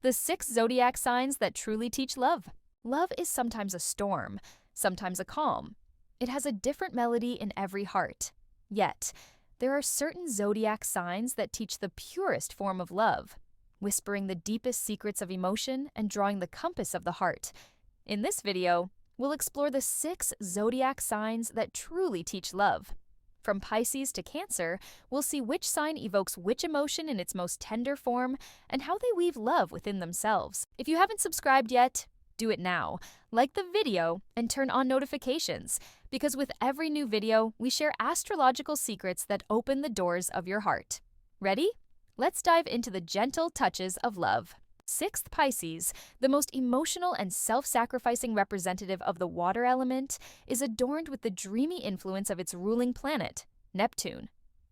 The 6 zodiac signs that truly teach love. Love is sometimes a storm, sometimes a calm. It has a different melody in every heart. Yet, there are certain zodiac signs that teach the purest form of love, whispering the deepest secrets of emotion and drawing the compass of the heart. In this video, we'll explore the 6 zodiac signs that truly teach love. From Pisces to Cancer, we'll see which sign evokes which emotion in its most tender form and how they weave love within themselves. If you haven't subscribed yet, do it now. Like the video and turn on notifications, because with every new video, we share astrological secrets that open the doors of your heart. Ready? Let's dive into the gentle touches of love. 6th Pisces, the most emotional and self-sacrificing representative of the water element, is adorned with the dreamy influence of its ruling planet, Neptune.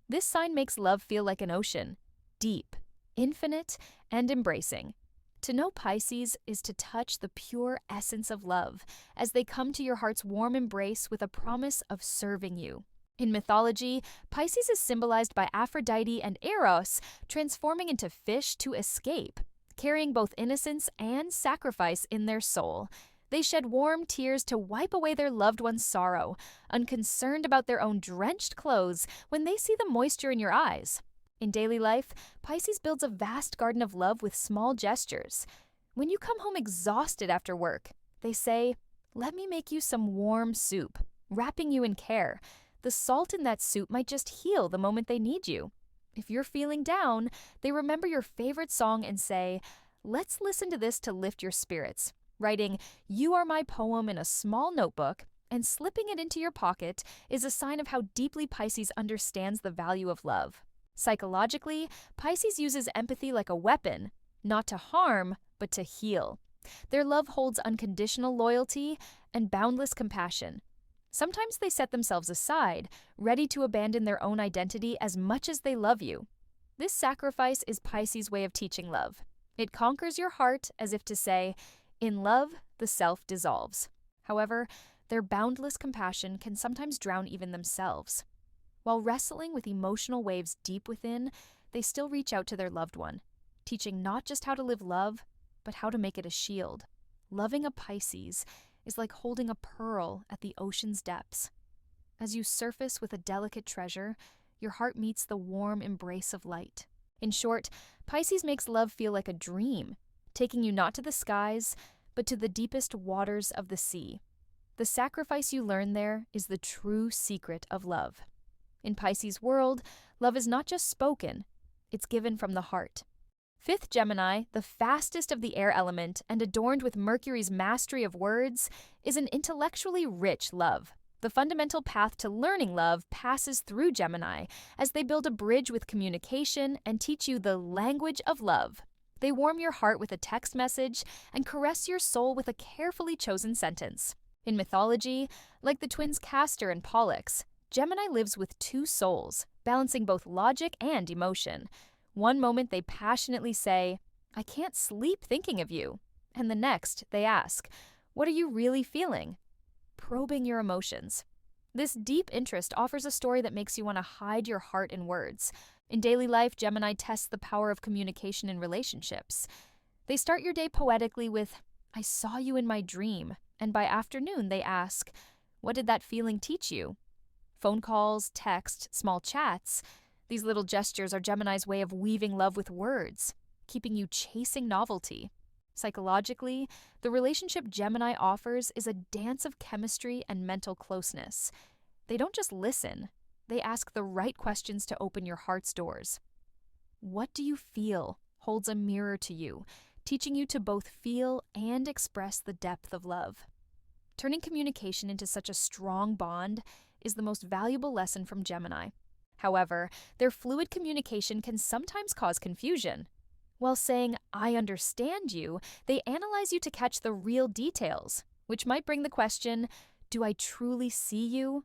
This sign makes love feel like an ocean, deep, infinite, and embracing. To know Pisces is to touch the pure essence of love as they come to your heart's warm embrace with a promise of serving you. In mythology, Pisces is symbolized by Aphrodite and Eros transforming into fish to escape, carrying both innocence and sacrifice in their soul. They shed warm tears to wipe away their loved one's sorrow, unconcerned about their own drenched clothes when they see the moisture in your eyes. In daily life, Pisces builds a vast garden of love with small gestures. When you come home exhausted after work, they say, "Let me make you some warm soup," wrapping you in care. The salt in that soup might just heal the moment they need you. If you're feeling down, they remember your favorite song and say, "Let's listen to this to lift your spirits," writing, "You are my poem" in a small notebook and slipping it into your pocket is a sign of how deeply Pisces understands the value of love. Psychologically, Pisces uses empathy like a weapon, not to harm, but to heal. Their love holds unconditional loyalty and boundless compassion. Sometimes they set themselves aside, ready to abandon their own identity as much as they love you. This sacrifice is Pisces' way of teaching love. It conquers your heart as if to say, "In love, the self dissolves." However, their boundless compassion can sometimes drown even themselves. While wrestling with emotional waves deep within, they still reach out to their loved one, teaching not just how to live love, but how to make it a shield. Loving a Pisces is like holding a pearl at the ocean's depths. As you surface with a delicate treasure, your heart meets the warm embrace of light. In short, Pisces makes love feel like a dream, taking you not to the skies, but to the deepest waters of the sea. The sacrifice you learn there is the true secret of love. In Pisces' world, love is not just spoken, it's given from the heart. 5th Gemini, the fastest of the air element and adorned with Mercury's mastery of words, is an intellectually rich love. The fundamental path to learning love passes through Gemini as they build a bridge with communication and teach you the language of love. They warm your heart with a text message and caress your soul with a carefully chosen sentence. In mythology, like the twins Castor and Pollux, Gemini lives with 2 souls, balancing both logic and emotion. One moment they passionately say, "I can't sleep thinking of you," and the next they ask, "What are you really feeling?" Probing your emotions. This deep interest offers a story that makes you want to hide your heart in words. In daily life, Gemini tests the power of communication in relationships. They start your day poetically with, "I saw you in my dream," and by afternoon they ask, "What did that feeling teach you?" Phone calls, text, small chats. These little gestures are Gemini's way of weaving love with words, keeping you chasing novelty. Psychologically, the relationship Gemini offers is a dance of chemistry and mental closeness. They don't just listen, they ask the right questions to open your heart's doors. "What do you feel?" holds a mirror to you, teaching you to both feel and express the depth of love. Turning communication into such a strong bond is the most valuable lesson from Gemini. However, their fluid communication can sometimes cause confusion. While saying, "I understand you," they analyze you to catch the real details, which might bring the question, "Do I truly see you?"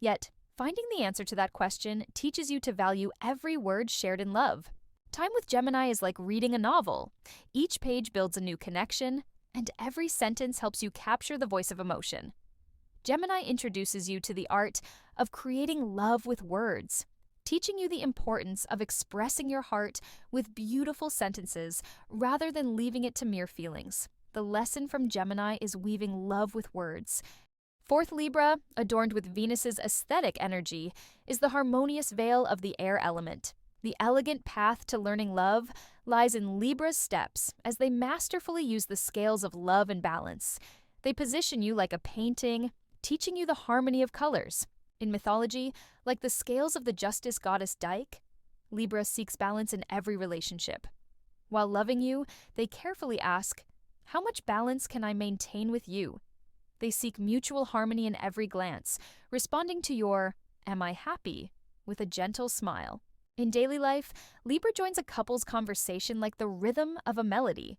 Yet, finding the answer to that question teaches you to value every word shared in love. Time with Gemini is like reading a novel. Each page builds a new connection, and every sentence helps you capture the voice of emotion. Gemini introduces you to the art of creating love with words. teaching you the importance of expressing your heart with beautiful sentences rather than leaving it to mere feelings. The lesson from Gemini is weaving love with words. Fourth Libra, adorned with Venus's aesthetic energy, is the harmonious veil of the air element. The elegant path to learning love lies in Libra's steps as they masterfully use the scales of love and balance. They position you like a painting, teaching you the harmony of colors. In mythology, like the scales of the justice goddess Dike, Libra seeks balance in every relationship. While loving you, they carefully ask, how much balance can I maintain with you? They seek mutual harmony in every glance, responding to your, am I happy, with a gentle smile. In daily life, Libra joins a couple's conversation like the rhythm of a melody.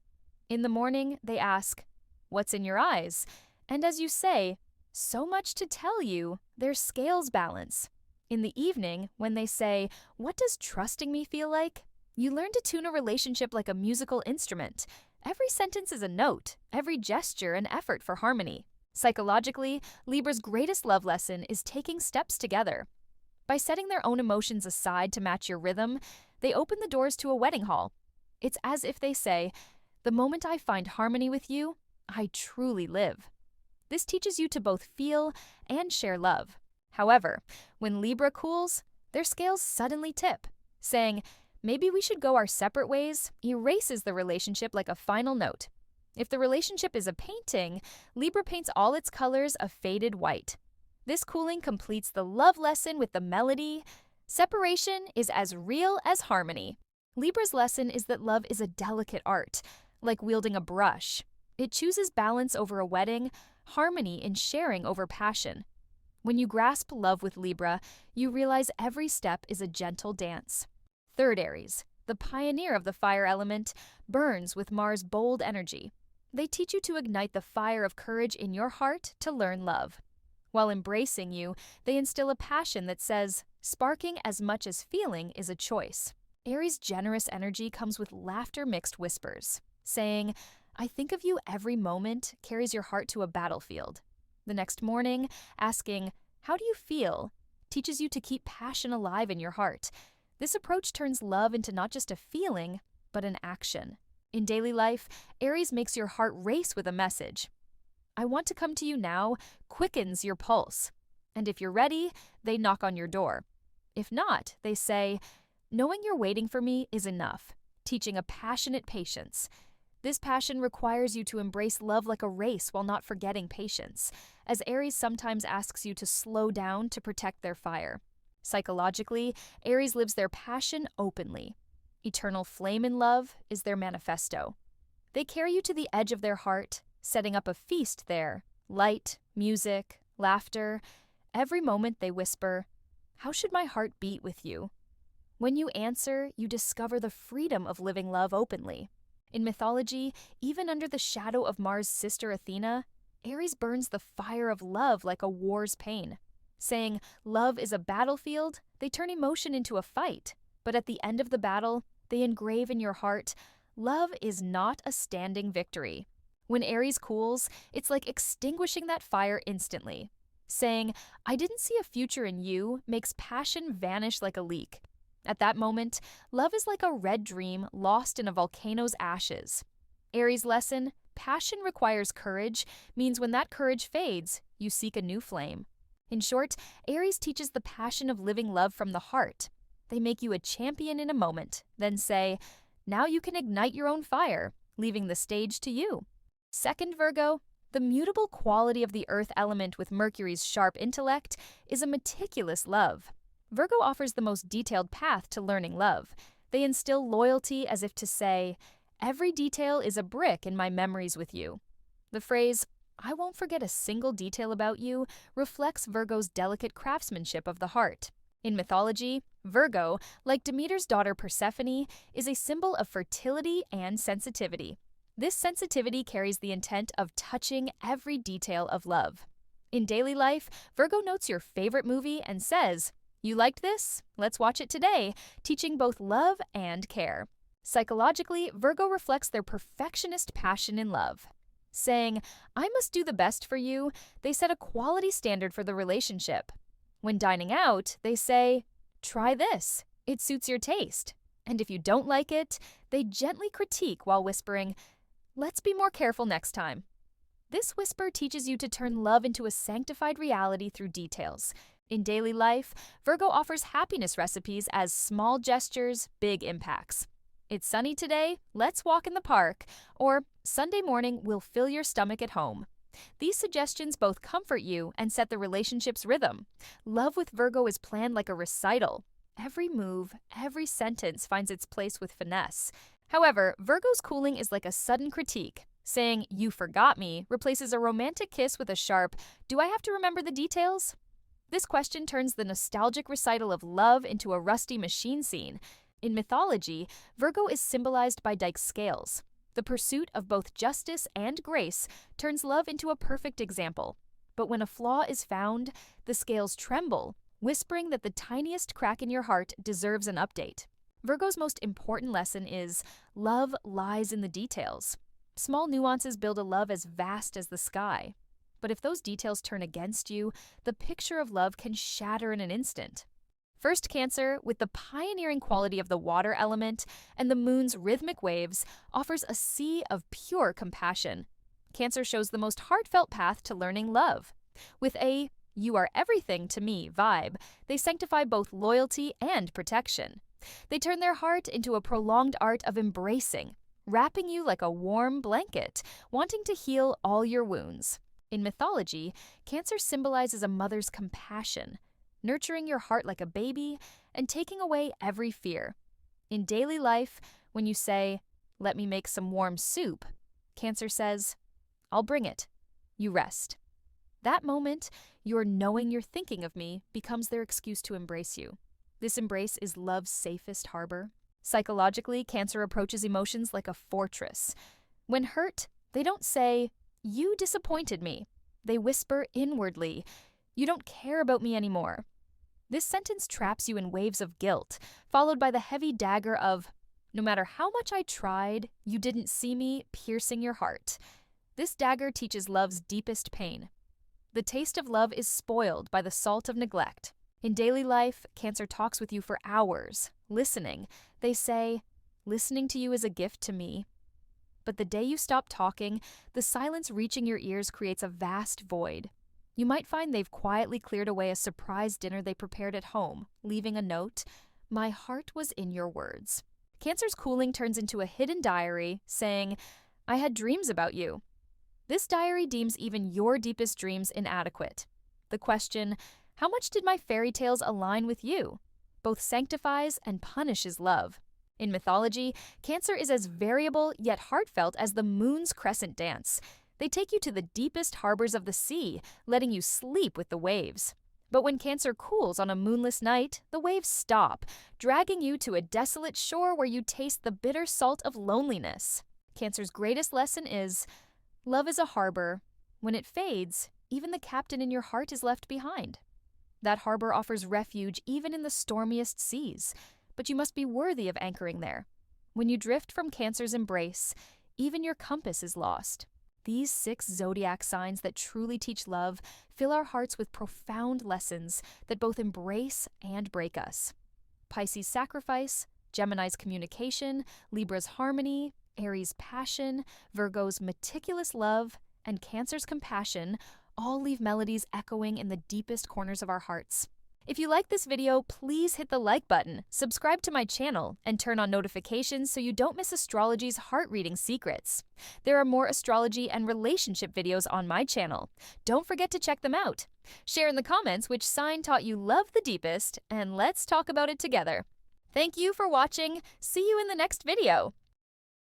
In the morning, they ask, what's in your eyes? And as you say, so much to tell you, their scales balance. In the evening, when they say, what does trusting me feel like? You learn to tune a relationship like a musical instrument. Every sentence is a note, every gesture an effort for harmony. Psychologically, Libra's greatest love lesson is taking steps together. By setting their own emotions aside to match your rhythm, they open the doors to a wedding hall. It's as if they say, the moment I find harmony with you, I truly live. This teaches you to both feel and share love. However, when Libra cools, their scales suddenly tip, saying, maybe we should go our separate ways, erases the relationship like a final note. If the relationship is a painting, Libra paints all its colors a faded white. This cooling completes the love lesson with the melody. Separation is as real as harmony. Libra's lesson is that love is a delicate art, like wielding a brush. It chooses balance over a wedding, harmony in sharing over passion. When you grasp love with Libra, you realize every step is a gentle dance. Third Aries, the pioneer of the fire element, burns with Mars' bold energy. They teach you to ignite the fire of courage in your heart to learn love. While embracing you, they instill a passion that says, sparking as much as feeling is a choice. Aries' generous energy comes with laughter-mixed whispers, saying, I think of you every moment carries your heart to a battlefield. The next morning, asking, how do you feel, teaches you to keep passion alive in your heart. This approach turns love into not just a feeling, but an action. In daily life, Aries makes your heart race with a message. I want to come to you now quickens your pulse. And if you're ready, they knock on your door. If not, they say, knowing you're waiting for me is enough, teaching a passionate patience. This passion requires you to embrace love like a race while not forgetting patience, as Aries sometimes asks you to slow down to protect their fire. Psychologically, Aries lives their passion openly. Eternal flame in love is their manifesto. They carry you to the edge of their heart, setting up a feast there. Light, music, laughter. Every moment they whisper, how should my heart beat with you? When you answer, you discover the freedom of living love openly. In mythology, even under the shadow of Mars' sister Athena, Aries burns the fire of love like a war's pain. Saying love is a battlefield, they turn emotion into a fight. But at the end of the battle, they engrave in your heart, love is not a standing victory. When Aries cools, it's like extinguishing that fire instantly. Saying, I didn't see a future in you, makes passion vanish like a leak. At that moment, love is like a red dream lost in a volcano's ashes. Aries' lesson, passion requires courage, means when that courage fades, you seek a new flame. In short, Aries teaches the passion of living love from the heart. They make you a champion in a moment, then say, now you can ignite your own fire, leaving the stage to you. Second Virgo, the mutable quality of the earth element with Mercury's sharp intellect is a meticulous love. Virgo offers the most detailed path to learning love. They instill loyalty as if to say, every detail is a brick in my memories with you. The phrase, I won't forget a single detail about you, reflects Virgo's delicate craftsmanship of the heart. In mythology, Virgo, like Demeter's daughter Persephone, is a symbol of fertility and sensitivity. This sensitivity carries the intent of touching every detail of love. In daily life, Virgo notes your favorite movie and says, you liked this? Let's watch it today, teaching both love and care. Psychologically, Virgo reflects their perfectionist passion in love. Saying, I must do the best for you, they set a quality standard for the relationship. When dining out, they say, try this. It suits your taste. And if you don't like it, they gently critique while whispering, let's be more careful next time. This whisper teaches you to turn love into a sanctified reality through details. In daily life, Virgo offers happiness recipes as small gestures, big impacts. It's sunny today, let's walk in the park, or Sunday morning will fill your stomach at home. These suggestions both comfort you and set the relationship's rhythm. Love with Virgo is planned like a recital. Every move, every sentence finds its place with finesse. However, Virgo's cooling is like a sudden critique. Saying, you forgot me, replaces a romantic kiss with a sharp, do I have to remember the details? This question turns the nostalgic recital of love into a rusty machine scene. In mythology, Virgo is symbolized by Dyke's scales. The pursuit of both justice and grace turns love into a perfect example. But when a flaw is found, the scales tremble, whispering that the tiniest crack in your heart deserves an update. Virgo's most important lesson is, love lies in the details. Small nuances build a love as vast as the sky. But if those details turn against you, the picture of love can shatter in an instant. First, Cancer, with the pioneering quality of the water element and the moon's rhythmic waves, offers a sea of pure compassion. Cancer shows the most heartfelt path to learning love. With a you are everything to me vibe, they sanctify both loyalty and protection. They turn their heart into a prolonged art of embracing, wrapping you like a warm blanket, wanting to heal all your wounds. In mythology, Cancer symbolizes a mother's compassion, nurturing your heart like a baby and taking away every fear. In daily life, when you say, let me make some warm soup, Cancer says, I'll bring it. You rest. That moment, your knowing you're thinking of me becomes their excuse to embrace you. This embrace is love's safest harbor. Psychologically, Cancer approaches emotions like a fortress. When hurt, they don't say, you disappointed me. They whisper inwardly, you don't care about me anymore. This sentence traps you in waves of guilt, followed by the heavy dagger of, no matter how much I tried, you didn't see me, piercing your heart. This dagger teaches love's deepest pain. The taste of love is spoiled by the salt of neglect. In daily life, Cancer talks with you for hours, listening. They say, listening to you is a gift to me. But the day you stop talking, the silence reaching your ears creates a vast void. You might find they've quietly cleared away a surprise dinner they prepared at home, leaving a note, my heart was in your words. Cancer's cooling turns into a hidden diary, saying, I had dreams about you. This diary deems even your deepest dreams inadequate. The question, how much did my fairy tales align with you? Both sanctifies and punishes love. In mythology, Cancer is as variable yet heartfelt as the moon's crescent dance. They take you to the deepest harbors of the sea, letting you sleep with the waves. But when Cancer cools on a moonless night, the waves stop, dragging you to a desolate shore where you taste the bitter salt of loneliness. Cancer's greatest lesson is, love is a harbor. When it fades, even the captain in your heart is left behind. That harbor offers refuge even in the stormiest seas, but you must be worthy of anchoring there. When you drift from Cancer's embrace, even your compass is lost. These 6 zodiac signs that truly teach love fill our hearts with profound lessons that both embrace and break us. Pisces' sacrifice, Gemini's communication, Libra's harmony, Aries' passion, Virgo's meticulous love, and Cancer's compassion all leave melodies echoing in the deepest corners of our hearts. If you like this video, please hit the like button, subscribe to my channel, and turn on notifications so you don't miss astrology's heart-reading secrets. There are more astrology and relationship videos on my channel. Don't forget to check them out. Share in the comments which sign taught you love the deepest, and let's talk about it together. Thank you for watching. See you in the next video.